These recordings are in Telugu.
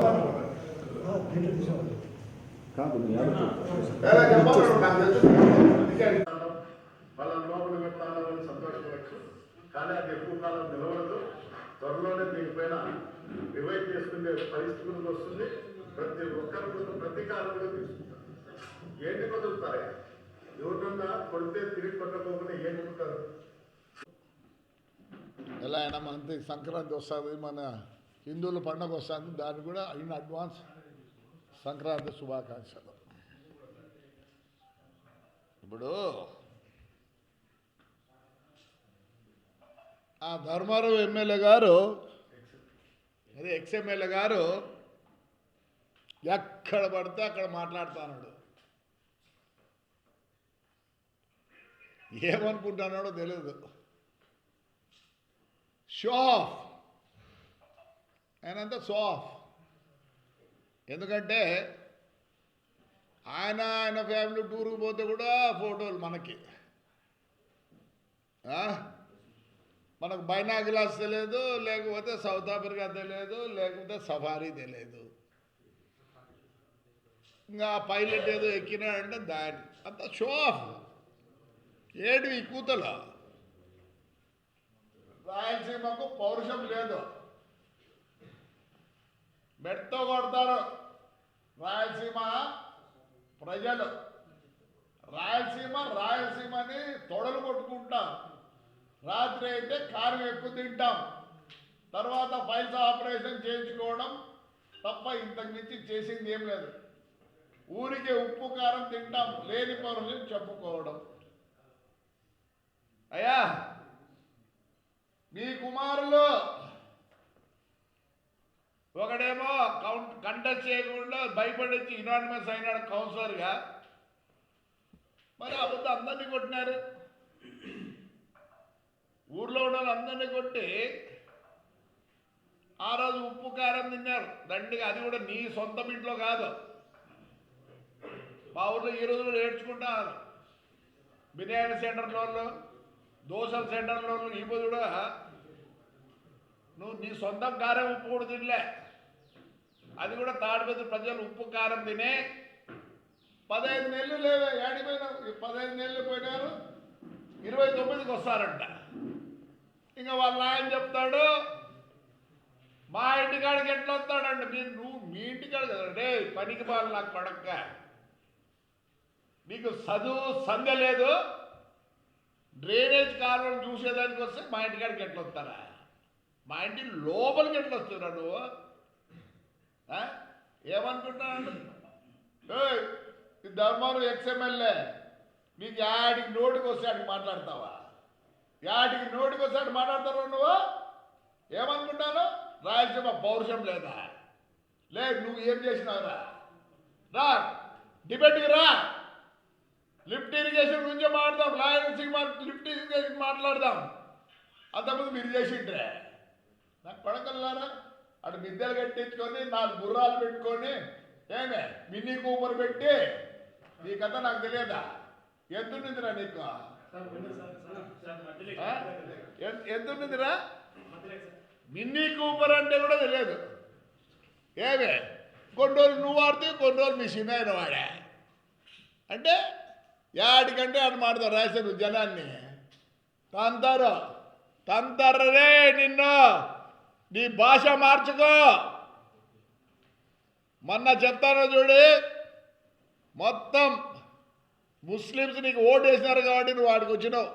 కాదు వాళ్ళ లోపల పెట్టాలని సంతోషపడచ్చు, కానీ అది ఎక్కువ కాలం నిలవడదు. త్వరలోనే దీనిపైన రివైజ్ చేసుకునే పరిస్థితులకు వస్తుంది. ప్రతి ఒక్కరు కూడా ప్రతీకారం కూడా తీసుకుంటారు. ఏంటి కుదురుతారే? ఎవరన్నా కొడితే తిరిగి కొట్టకపోకుండా ఏం కొడతారు? ఎలా అయినా మనకి సంక్రాంతి వస్తుంది, మన హిందువుల పండుగ వస్తుంది. దాన్ని కూడా ఇన్ అడ్వాన్స్ సంక్రాంతి శుభాకాంక్షలు. ఇప్పుడు ఆ ధర్మారావు ఎమ్మెల్యే గారు, అదే ఎక్స్ఎమ్మెల్యే గారు ఎక్కడ పడితే అక్కడ మాట్లాడుతున్నాడు. ఏమనుకుంటున్నాడో తెలియదు. షో ఆఫ్, ఆయనంతా షో ఆఫ్. ఎందుకంటే ఆయన ఫ్యామిలీ టూర్కి పోతే కూడా ఫోటోలు మనకి, మనకు బైనాగ్లాస్ తెలియదు, లేకపోతే సౌత్ ఆఫ్రికా తెలియదు, లేకపోతే సఫారీ తెలియదు. ఇంకా పైలట్ ఏదో ఎక్కినాడంటే దాని అంత షో ఆఫ్. ఏడు ఈ కూతల రాయలసీమకు పౌరుషం లేదు. మెట్తో కొడతారు రాయలసీమ ప్రజలు. రాయలసీమని తొడలు కొట్టుకుంటాం. రాత్రి అయితే కారం ఎక్కువ తింటాం, తర్వాత పైసా ఆపరేషన్ చేయించుకోవడం తప్ప ఇంతకు మించి చేసింది ఏం లేదు. ఊరికే ఉప్పు కారం తింటాం, లేని పౌరుషం చెప్పుకోవడం. అయ్యా, మీ కుమారులు ఒకడేమో కంటెస్ట్ చేయకుండా భయపడొచ్చి యునానిమస్ అయినాడు కౌన్సిలర్గా. మరి అబద్ధం అందరినీ కొట్టినారు. ఊర్లో ఉన్న అందరినీ కొట్టి ఆ రోజు ఉప్పు కారం తిన్నారు దండిగా. అది కూడా నీ సొంతం ఇంట్లో కాదు. మా ఊర్లో ఈ రోజు కూడా ఏడ్చుకుంటారు. బిర్యానీ సెంటర్లో, దోశల సెంటర్లో ఈ పొద్దు కూడా నువ్వు నీ సొంతం కారం ఉప్పు కూడా తినలే. అది కూడా తాడిపత్రి ప్రజలు ఉప్పు కారం తినే 15 నెలలు లేవే. ఏడిపోయినారు? 15 నెలలు పోయినారు, 29కి వస్తారంట. ఇంకా వాళ్ళ ఆయన చెప్తాడు, మా ఇంటికాడికి ఎట్లా వస్తాడంటే, నువ్వు మీ ఇంటికాడు కదా రే పనికి బాలు నాకు పడక్క, నీకు చదువు సంగ లేదు, డ్రైనేజ్ కాలువలు చూసేదానికి వస్తే మా ఇంటికాడికి ఎట్లా వస్తారా? మా ఇంటి లోపలికి ఎట్లా వస్తున్నా నువ్వు? ఏమనుకుంటున్నాను? ధర్మారావు ఎక్స్ఎమ్మెల్యే, నీకు యాడికి నోటికి వస్తే ఆడికి మాట్లాడతావా? యాడికి నోటికి వస్తే ఆడికి మాట్లాడతావు నువ్వు? ఏమనుకుంటాను? రాయలసీమ పౌరుషం లేదా? లేదు, నువ్వు ఏం చేసినావురా? రా డిబేట్కి రా, లిఫ్ట్ ఇరిగేషన్ గురించి మాట్లాడదాం. రాయలసీమ లిఫ్ట్ ఇరిగేషన్ మాట్లాడదాం. అంతకుముందు మీరు చేసిండ్రే. నాకు పడకల్లారా అటు మిద్దెలు కట్టించుకొని 4 గుర్రాలు పెట్టుకొని ఏమే మినీ కూపర్ పెట్టి నీ కథ నాకు తెలియదా? ఎంతుందిరా నీకు? ఎంతుందిరా? మినీ కూపర్ అంటే కూడా తెలియదు. ఏమే కొన్ని రోజులు నువ్వు వాడితే కొన్ని రోజులు మీ సినాయన వాడా అంటే యాడికంటే అటు మాడతావు. రాశారు జనాన్ని తంతర్రే నిన్ను. నీ భాష మార్చుకో. మొన్న చెప్తాను చూడు, మొత్తం ముస్లిమ్స్ నీకు ఓటు వేసినారు కాబట్టి నువ్వు వాడికి వచ్చినావు.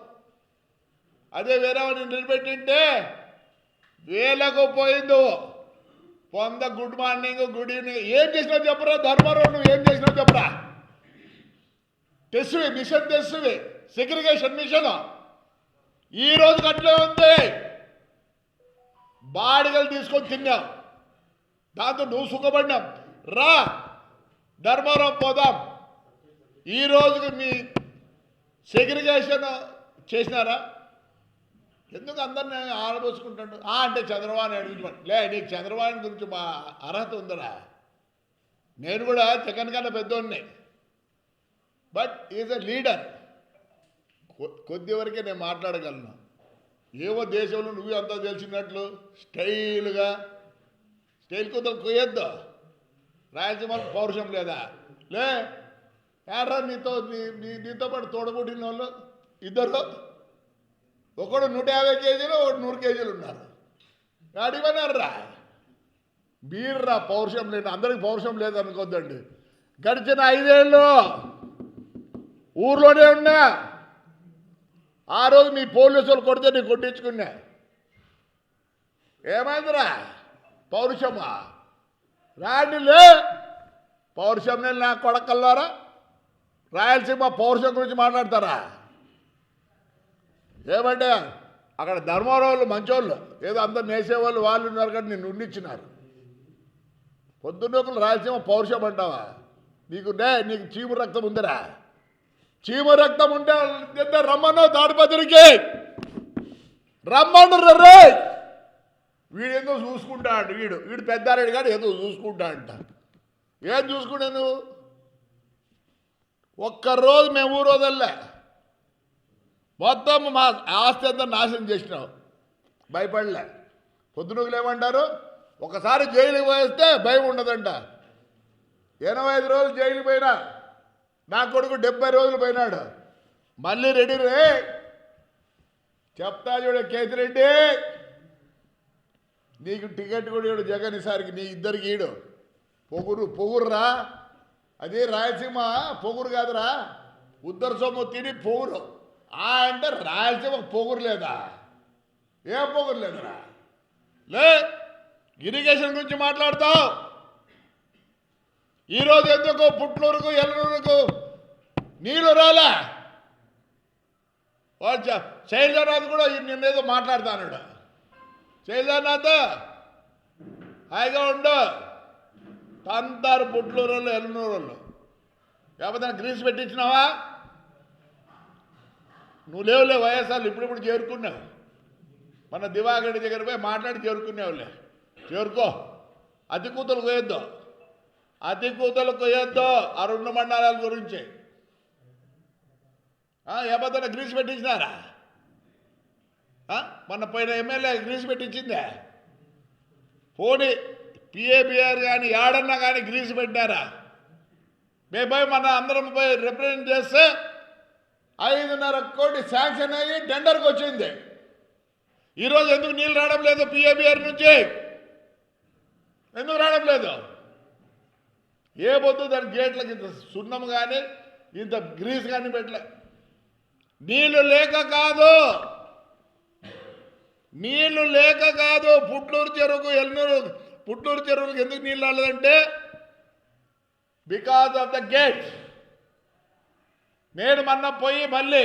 అదే వేరే వాడిని నిలబెట్టింటే వేలకు పోయిందో. గుడ్ మార్నింగ్, గుడ్ ఈవినింగ్ ఏం చేసినావు చెప్పరా? ధర్మారావు నువ్వు ఏం చేసినావు చెప్పరా? మిషన్ తెస్తువి, సెగ్రిగేషన్ మిషన్ ఈ రోజు అట్లే ఉంది. బాడిగలు తీసుకొని తిన్నాం, దాంతో నువ్వు సుఖపడినాం. రా ధర్మారావు పోదాం. ఈ రోజుకి మీ సెగ్రిగేషన్ చేసినారా? ఎందుకు అందరినీ ఆలోచించుకుంటాడు? అంటే చంద్రబాబు నాయుడు లే, నీకు చంద్రబాబు గురించి మా అర్హత ఉందరా? నేను కూడా జగన్ కన్నా పెద్దోడిని, బట్ ఈజ్ ఎ లీడర్. కొద్ది వరకే నేను మాట్లాడగలను. ఏవో దేశంలో నువ్వు అంతా తెలిసినట్లు స్టైల్ కుదలు కొయ్యొద్దు. రాయలసీమకు పౌరుషం లేదా? లే ఏడ్రా నీతో పాటు తోడబుట్టిన వాళ్ళు ఇద్దరు, ఒకడు 150 కేజీలు, ఒకడు 100 కేజీలు ఉన్నారు. అడిగిపోయినారా మీర్రా పౌరుషం లేదు. అందరికి పౌరుషం లేదనుకోద్దండి. గడిచిన 5 ఏళ్ళు ఊర్లోనే ఉన్నా. ఆ రోజు మీ పోలీసులు కొడితే నేను కొట్టించుకున్నా. ఏమైందిరా పౌరుషమా? రాండిలే పౌరుషం నేను నా కొడకల్లారా. రాయలసీమ పౌరుషం గురించి మాట్లాడతారా? ఏమంటే అక్కడ ధర్మవరం వాళ్ళు మంచోళ్ళు, ఏదో అందరు నేసేవాళ్ళు వాళ్ళు ఉన్నారు కానీ నిన్ను ఉండిచ్చినారు. పొద్దున్నొకరు రాయలసీమ పౌరుషం అంటావా? నీకు చీము రక్తం ఉందిరా. చీము రక్తం ఉంటే రమ్మను తాడిపత్రికి రమ్మను రే. వీడేందో చూసుకుంటా అంట. వీడు పెద్దారెడ్డి కానీ ఏదో చూసుకుంటా అంట. ఏం చూసుకుంటా నువ్వు? ఒక్కరోజు మేము ఊరోదల్లే మొత్తం మా ఆస్తి అంతా నాశనం చేసినావు. భయపడలే. పొద్దునకులు ఏమంటారు? ఒకసారి జైలుకి పోయేస్తే భయం ఉండదంట. 85 రోజులు జైలు పోయినా, నా కొడుకు 70 రోజులు పోయినాడు. మళ్ళీ రెడీ రే చెప్తా చూడ కేతిరెడ్డి, నీకు టికెట్ కూడా ఇడు జగన్ ఈసారికి, నీ ఇద్దరికి ఈడు. పొగురురా. అది రాయలసీమ పొగురు కాదురా, ఉద్దర సొమ్ము తిని పొగురు. అంటే రాయలసీమ పొగురు లేదా? ఏం పొగురు లేదురా? లే ఇరిగేషన్ గురించి మాట్లాడతావు. ఈరోజు ఎందుకు పుట్లూరుకు ఎల్లూరుకు నీళ్ళు రాలే? శైలజానాథ్ కూడా నిన్నేదో మాట్లాడుతాడు. శైలజానాథ్ హాయిగా ఉండు. తంతారు పుట్లూరు వాళ్ళు ఎల్లూరు వాళ్ళు. లేకపోతే గ్రీస్ పెట్టించినావా? నువ్వు లేవులే వైఎస్ఆర్లు ఇప్పుడిప్పుడు చేరుకున్నావు. మన దివాకర్ దగ్గర పోయి మాట్లాడి చేరుకునేవులే. చేరుకో. అతి కూతులు కొయ్యొద్దు, అతి కూతులు కొయ్యొద్దు. ఆ 2 మండలాల గురించి ఏమన్నా గ్రీస్ పెట్టించినారా? మొన్న పోయిన ఎమ్మెల్యే గ్రీస్ పెట్టించిందే. పోనీ పిఏబిఆర్ కానీ ఏడన్నా కానీ గ్రీస్ పెట్టినారా? మేము పోయి మన అందరం పోయి రిప్రజెంట్ చేస్తే 5.5 కోటి శాంక్షన్ అయ్యి టెండర్కి వచ్చింది. ఈరోజు ఎందుకు నీళ్ళు రావడం లేదు? పిఏబిఆర్ నుంచి ఎందుకు రావడం లేదు? ఏ పొద్దు దాని గేట్లకి ఇంత సున్నం కానీ ఇంత గ్రీస్ కానీ పెట్టలే. నీళ్ళు లేక కాదు, నీళ్లు లేక కాదు. పుట్లూరు చెరువుకు పుట్లూరు చెరువులకు ఎందుకు నీళ్ళు రాలేదంటే బికాజ్ ఆఫ్ ద గేట్. నేను మొన్న పోయి మళ్ళీ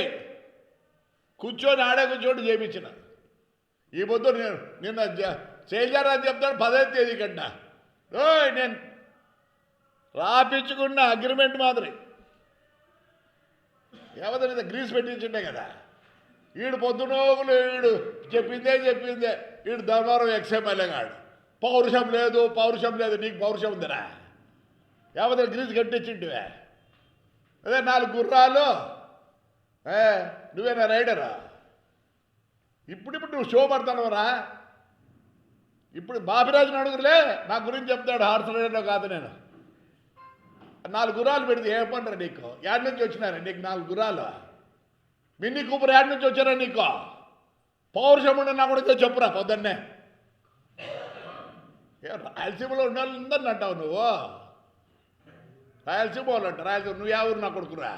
ఆడే కూర్చోటి చేయించిన. ఈ పొద్దు నిన్న శైలజారాజు చెప్తాడు 10వ తేదీ కంట. నేను రాపించుకున్న అగ్రిమెంట్ మాదిరి ఏమన్నా గ్రీస్ పెట్టించుండే కదా. వీడు పొద్దునోగులు వీడు చెప్పిందే వీడు ధర్మవరం ఎక్స్ఎమ్మెల్యే కాడు. పౌరుషం లేదు. నీకు పౌరుషం ఉందిరా? ఏమన్నా గ్రీస్ కట్టించుంటివే. అదే 4 గుర్రాలు. నువ్వేనా రైడరా? ఇప్పుడు నువ్వు షో పడతానవరా? ఇప్పుడు బాపిరాజుని అడుగులే, నా గురించి చెప్తాడు. హార్స్ రైడర్లో కాదు నేను. 4 గుర్రాలు పెడితే ఏ పంటరా నీకు? యాడ్ నుంచి వచ్చినారా నీకు 4 గుర్రాలు? మిన్నీ కూపర్ యాడ్ నుంచి వచ్చారా నీకు? పౌరుషం ఉండే నా కూడా చెప్పురా పొద్దున్నే. రాయలసీమలో ఉండాలని అంటావు నువ్వు. రాయలసీమ వాళ్ళు అంట. రాయలసీమ నువ్వు ఎవరు నా కొడుకురా?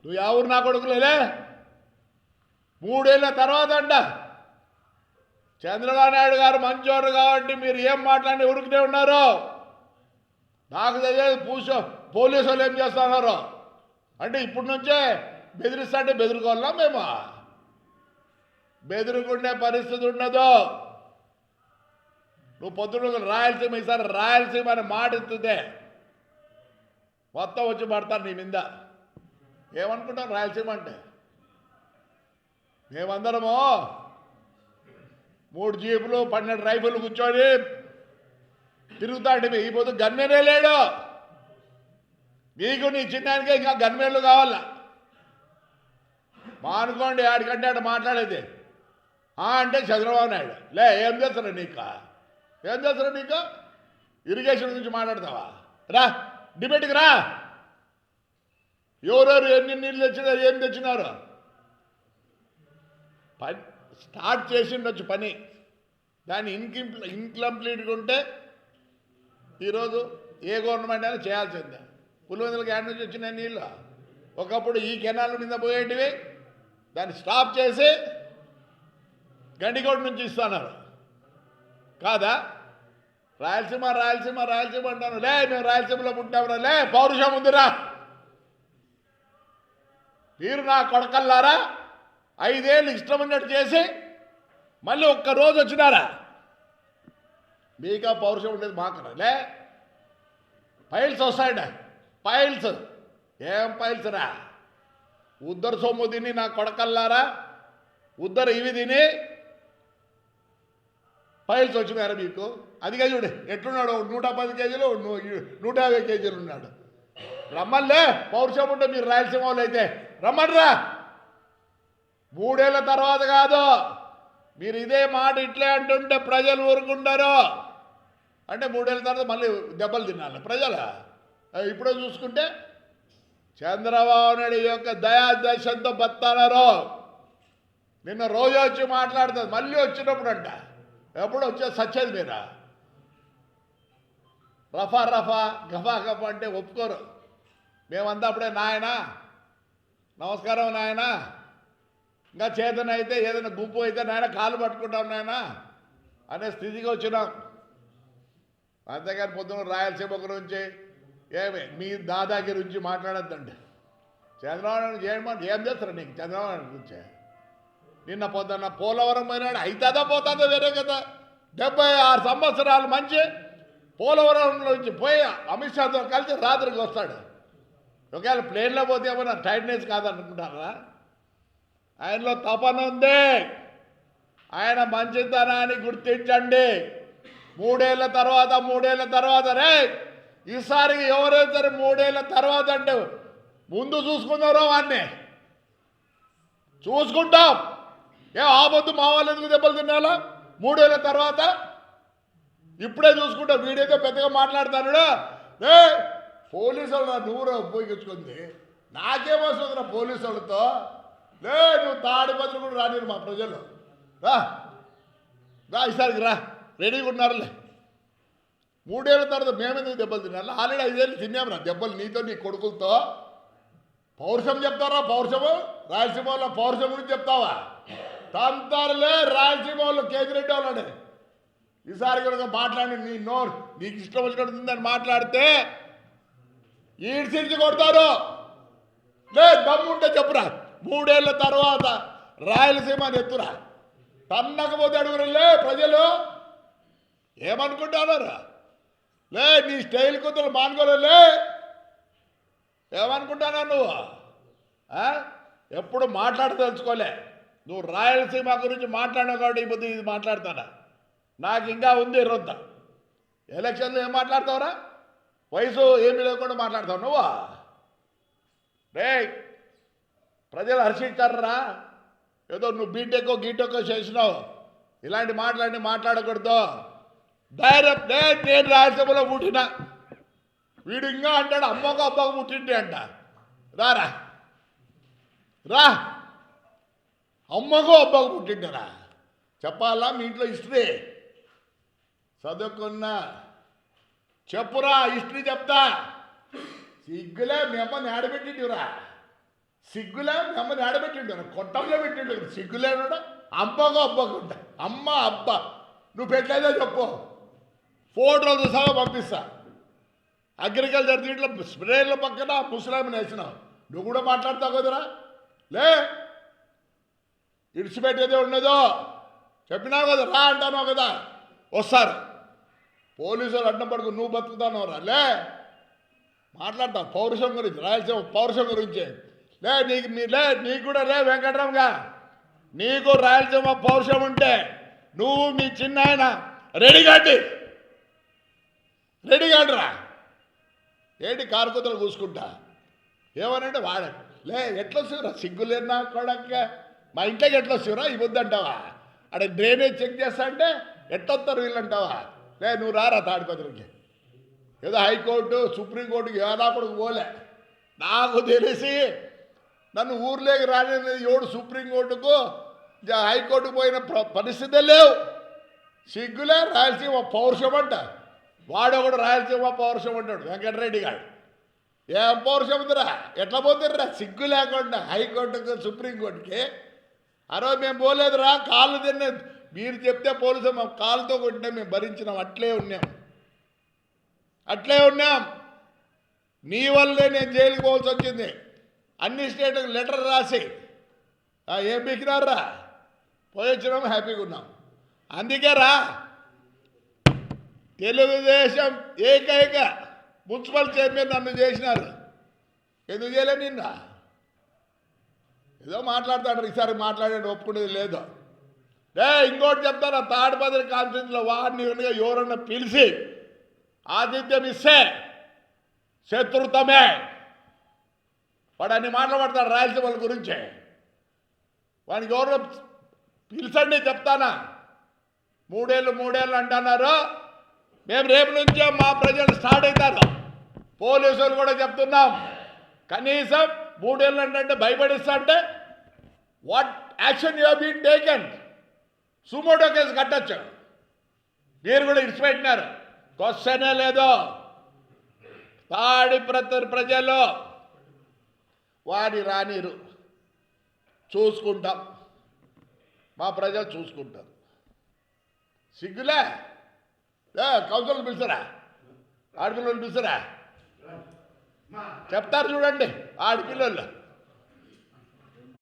నువ్వు ఎవరు నా కొడుకులేలే? 3 ఏళ్ళ తర్వాత అంట చంద్రబాబు నాయుడు గారు మంచోరు కాబట్టి మీరు ఏం మాట్లాడి ఉరికినే ఉన్నారు. నాకు తెలియదు పోలీసు వాళ్ళు ఏం చేస్తున్నారు అంటే ఇప్పటి నుంచే బెదిరిస్తుంటే బెదిరుకోవాలా? మేము బెదిరుకునే పరిస్థితి ఉండదు. నువ్వు పొద్దున రాయలసీమ ఈసారి రాయలసీమ అని మాట ఇస్తుందే మొత్తం వచ్చి పడతాను నీ మీద. ఏమనుకుంటాను రాయలసీమ అంటే? మేమందరము 3 జీపులు 12 రైఫిల్ కూర్చొని తిరుగుతాంటే ఈ పొద్దు గన్మేనే లేడు. నీకు నీ చిన్నానికే ఇంకా గన్మేన్లు కావాలా? మానుకోండి ఆడికంటే ఆడ మాట్లాడేది. అంటే చంద్రబాబు నాయుడు ఏం చేస్తారా నీకు? ఇరిగేషన్ గురించి మాట్లాడతావా? రా డిబేట్కి రా. ఎవరెవరు ఎన్ని నీళ్ళు తెచ్చినారు, ఏం తెచ్చినారు? పని స్టార్ట్ చేసిండొచ్చు పని, దాన్ని ఇన్కంప్లీట్గా ఉంటే ఈరోజు ఏ గవర్నమెంట్ అయినా చేయాల్సిందే. పులివెందులకు యాడ్ నుంచి వచ్చిన నీళ్ళు ఒకప్పుడు ఈ కెనాల్ మీద పోయేటివి, దాన్ని స్టాప్ చేసి గండికోట నుంచి ఇస్తున్నారు కాదా? రాయలసీమ రాయలసీమ రాయలసీమ అంటాను. లే మేము రాయలసీమలో పుట్టినామరా, లే పౌరుషం ఉందిరా. మీరు నా కొడకల్లారా 5 ఏళ్ళు ఇష్టం ఉన్నట్టు చేసి మళ్ళీ ఒక్కరోజు వచ్చినారా? మీకా పౌరుషం ఉండేది మాకరా? లే పైల్స్ వస్తాయండి, పైల్స్ ఏం పైల్స్ రా? ఉద్దరు సొమ్ము తిని నా కొడకల్లారా, ఉద్దరు ఇవి తిని పైల్స్ వచ్చినారా మీకు? అదిగా చూడు ఎట్లున్నాడు, 110 కేజీలు 150 కేజీలు ఉన్నాడు. రమ్మన్లే, పౌరుషం ఉంటే మీరు రాయలసీమ వాళ్ళు అయితే రమ్మన్రా. 3 ఏళ్ళ తర్వాత కాదు, మీరు ఇదే మాట ఇట్లే అంటుంటే ప్రజలు ఊరుకుంటారు. అంటే 3 ఏళ్ళ తర్వాత మళ్ళీ దెబ్బలు తినాలి ప్రజలు. ఇప్పుడే చూసుకుంటే చంద్రబాబు నాయుడు యొక్క దయాదశంతో బతానారు. నిన్న రోజు వచ్చి మాట్లాడుతుంది, మళ్ళీ వచ్చినప్పుడు అంట. ఎప్పుడు వచ్చే సచ్చేది మీరా? రఫా రఫా గఫా గఫా అంటే ఒప్పుకోరు. మేమంతా అప్పుడే నాయన నమస్కారం నాయన, ఇంకా చేతన అయితే ఏదైనా గుంపు అయితే నాయన కాలు పట్టుకుంటాం నాయన అనే స్థితికి వచ్చినాం. అంతేగాని పొద్దున రాయలసీమ గురించి ఏమి మీ దాదాగిరి గురించి మాట్లాడద్దండి. చంద్రబాబు నాయుడు ఏం చేస్తారు నీకు? చంద్రబాబు నాయుడు గురించి నిన్న పొద్దున్న పోలవరం పోయినాడు, అవుతుందా పోతుందో వేరే కదా. 76 సంవత్సరాలు మంచి పోలవరంలో నుంచి పోయి అమిత్ షాతో కలిసి రాత్రికి వస్తాడు. ఒకవేళ ప్లేన్లో పోతే ఏమన్నా టైట్నెస్ కాదనుకుంటారా? ఆయనలో తపన ఉంది, ఆయన మంచితనాన్ని గుర్తించండి. 3 ఏళ్ళ తర్వాత రే ఈసారి ఎవరైతే 3 ఏళ్ళ తర్వాత అంటే ముందు చూసుకున్నారో వాడిని చూసుకుంటాం. ఆపొద్దు మా వాళ్ళు ఎందుకు దెబ్బలు తినాలా 3 ఏళ్ళ తర్వాత? ఇప్పుడే చూసుకుంటా. వీడైతే పెద్దగా మాట్లాడతాడు. ఏ పోలీసు వాళ్ళు నా నూరు ఉపయోగించుకుంది, నాకేమొస్తుంది నా పోలీసు వాళ్ళతో? లే నువ్వు తాడిపత్రి కూడా రానిరు మా ప్రజలు. రా రా ఈసారికి రా, రెడీగా ఉన్నారులే. 3 ఏళ్ళ తర్వాత మేమెందుకు దెబ్బలు తినాలి? ఆల్రెడీ 5 ఏళ్ళు తిన్నాం దెబ్బలు నీతో నీ కొడుకులతో. పౌరుషం చెప్తారా? పౌరుషము రాయలసీమ వాళ్ళ పౌరుషం గురించి చెప్తావా? తంతారులే రాయలసీమ వాళ్ళు కేజిరెడ్డి వాళ్ళని. ఈసారి కనుక మాట్లాడి నీ నోరు నీకు ఇష్టం వచ్చినట్టుందని మాట్లాడితే ఈడ్చిడ్చి కొడతారు. లే దమ్ముంటే చెప్పురా, 3 ఏళ్ళ తర్వాత రాయలసీమని ఎత్తురా. తన్నకపోతే అడుగురులే ప్రజలు ఏమనుకుంటున్నారా? లే నీ స్టైల్ కుదరలు మానుకోలే. ఏమనుకుంటున్నా నువ్వు? ఎప్పుడు మాట్లాడదలుచుకోలే. నువ్వు రాయలసీమ గురించి మాట్లాడినావు కాబట్టి ఈ బుద్ధి ఇది మాట్లాడతానా? నాకు ఇంకా ఉంది రొద్ద. ఎలక్షన్లో ఏం మాట్లాడతావురా? వయసు ఏమీ లేకుండా మాట్లాడతావు నువ్వు. రే ప్రజలు హర్షించారా? ఏదో నువ్వు బీటెక్కో గీటెక్కో చేసినావు, ఇలాంటి మాట్లాడకూడదు. ధైర్యం నేను రాయలసీమలో పుట్టినా. వీడు ఇంకా అంటాడు అమ్మకు అబ్బకు పుట్టింటే అంట. రారా రా, అమ్మకు అబ్బకు పుట్టింటారా? చెప్పాలా మీ ఇంట్లో హిస్టరీ చదువుకున్నా? చెప్పురా, హిస్టరీ చెప్తా. సిగ్గులే మీ అమ్మని ఆడబెట్టిండురా, సిగ్గులే మీ అమ్మని ఆడబెట్టిండు, కొట్టంలో పెట్టిండు. సిగ్గులేడా? అమ్మకు అబ్బకుంటా. అమ్మ అబ్బ నువ్వు పెట్టలేదో చెప్పు, ఫోటోలు సహా పంపిస్తా. అగ్రికల్చర్ దీంట్లో స్ప్రేర్ల పక్కన ముసలామిని వేసినావు, నువ్వు కూడా మాట్లాడతావు కదరా? లే ఇడిచిపెట్టేదే ఉండదో చెప్పినావు కదా, రా అంటాను కదా, వస్తారు పోలీసులు అడ్డం పడుకు నువ్వు బతుకుతానవరా? లే మాట్లాడతావు పౌరుషం గురించి, రాయలసీమ పౌరుషం గురించి. లే నీకు కూడా లే వెంకటరామ్గా, నీకు రాయలసీమ పౌరుషం ఉంటే నువ్వు మీ చిన్న ఆయన రెడీగాడ్రా. ఏంటి కారుకుతలు కూసుకుంటా? ఏమనంటే వాడ లే ఎట్లా వస్తువురా? సిగ్గులేనా కొడక్క, మా ఇంట్లోకి ఎట్లా వస్తువురా? ఈ వద్దంటావా? అక్కడ డ్రైనేజ్ చెక్ చేస్తా అంటే ఎట్లొస్తారు వీళ్ళంటావా? లే నువ్వు రారా తాడిపత్రికి, ఏదో హైకోర్టు సుప్రీంకోర్టుకి ఏదాకుడికి పోలే. నాకు తెలిసి నన్ను ఊర్లోకి రానిది ఎవడు సుప్రీంకోర్టుకు హైకోర్టుకు పోయిన పరిస్థితే లేవు. సిగ్గులే రాయలసీమ పౌరుషం అంట. వాడొకడు రాయలసీమ పౌరుషం అంటాడు వెంకటరెడ్డి గారు. ఏం పౌరుషం ఉందిరా, ఎట్లా పోతుర్రా సిగ్గు లేకుండా హైకోర్టుకు సుప్రీంకోర్టుకి. ఆ రోజు మేము పోలేదురా, కాళ్ళు తిన్నా మీరు చెప్తే పోలీసు మా కాళ్ళతో కొట్టినా మేము భరించినాం. అట్లే ఉన్నాం. నీ వల్లే నేను జైలుకి పోవాల్సి వచ్చింది. అన్ని స్టేట్లకు లెటర్ రాసి ఏం బికినారా పోయి వచ్చినాం, హ్యాపీగా ఉన్నాం. అందుకే రా తెలుగుదేశం ఏకైక మున్సిపల్ చైర్మన్ నన్ను చేసినారు. ఎందుకు చేయలే నిన్న? ఏదో మాట్లాడతాడు, ఈసారి మాట్లాడాడు ఒప్పుకునేది లేదు. ఇంకోటి చెప్తాను, తాడిపత్రి కాన్ఫరెన్స్లో వాడిని ఎవరన్నా పిలిచి ఆతిథ్యం ఇస్తే శత్రుత్వమే. వాడు అన్ని మాట్లాడతాడు రాయలసీమల గురించి. వానికి ఎవరో పిలిచండి చెప్తానా. 3 ఏళ్ళు అంటున్నారు. మేము రేపు నుంచే మా ప్రజలు స్టార్ట్ అవుతారు. పోలీసులు కూడా చెప్తున్నాం, కనీసం 3 ఏళ్ళు అంటే భయపడిస్తా అంటే what action you been taken. సుమోటో కేసు కట్టచ్చు. మీరు కూడా ఇడిచిపెట్టినారు, క్వశ్చనే లేదు. తాడిపత్రి ప్రజలు వారి రానీరు, చూసుకుంటాం. మా ప్రజలు చూసుకుంటారు. సిగ్గులే. కౌన్సిల్ పిలుస్తారా, ఆడపిల్లలు పిలుస్తారా? చెప్తారు చూడండి ఆడపిల్లలు.